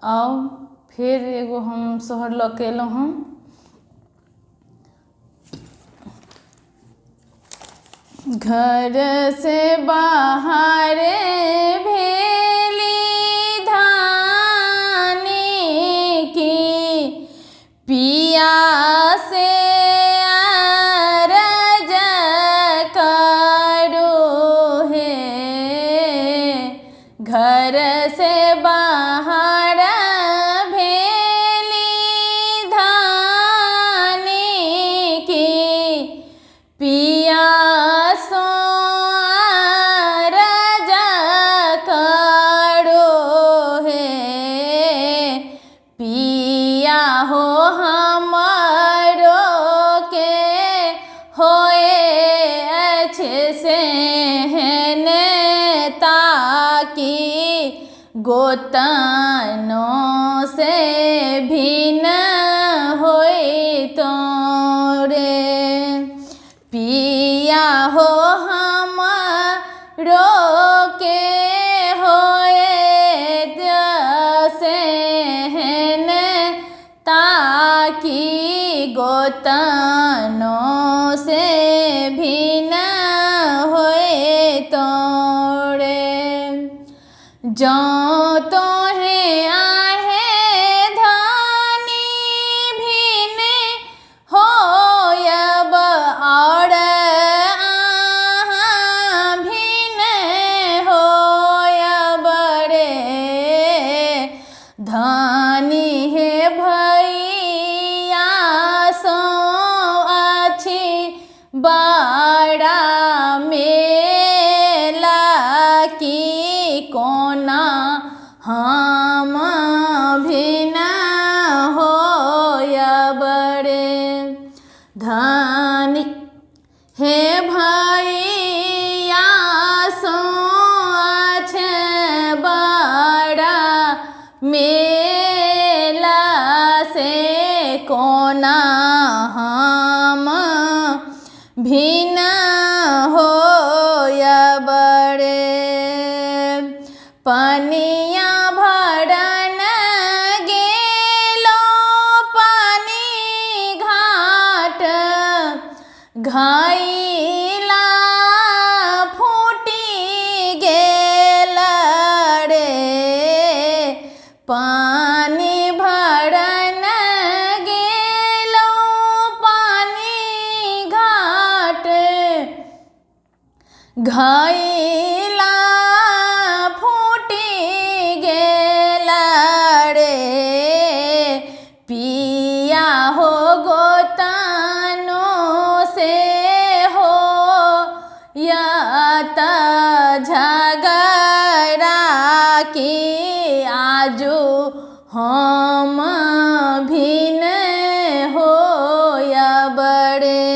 आओ फिर एगो हम सोहर लऽ के अयलहुँ हँ। घर से बाहर भेली धानी की पिया से अरज करो है। घर से बाहर भेली धानी की पिया सो अरज करो है। पिया हो हमरो के होए अच्छे से हैं ताकि गोतनों से भिन्न होई तोरे। पिया हो हमरो के होए जैसे हैं ताकि गोतनों से भिन्न होए तोरे। जो तो है आहे धानी भिन्न हो अब और भिन्न हो बड़े। धानी है भैया सो अच्छी बड़ा मेला की कोना हम भिन्न हो बड़े। धानी हे भैया सो अच्छे बड़ा मेला से कोना हम भिन्न हो बड़े। पनिया भरन गेलो पानी घाट घाइला फूटी गेल रे। पानी भरन गेलो पानी घाट घाइला फूटी गेल रे। पिया हो गोतनों से हो या त झगड़ा की आजू हम भिन्न हो बड़े।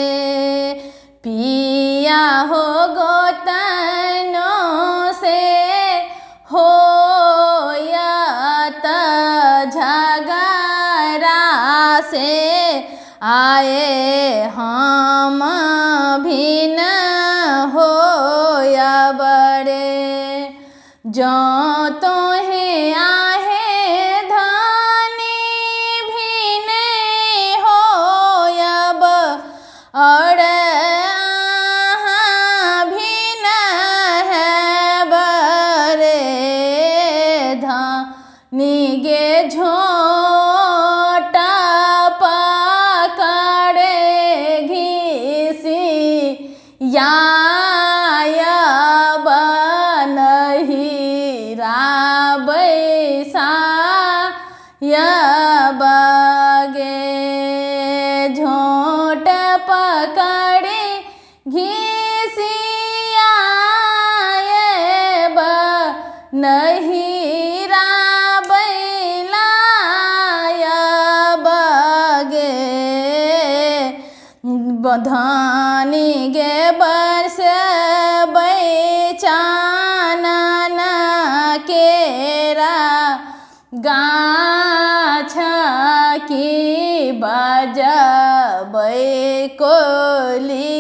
पिया हो गोतनों से हो या त झगड़ा से आए हम भिन्न हो बड़े। जो तो है आहे धानी भिन्न हो अब और भिन्न है बड़े। धानी गे झोटा पकड़े घिसी या नहीं बैसा बगे। झोट पकड़े घिसिया नहीं बैला बगे। धानी गे बरस बैचानन केरा गाछ की बजबै कोली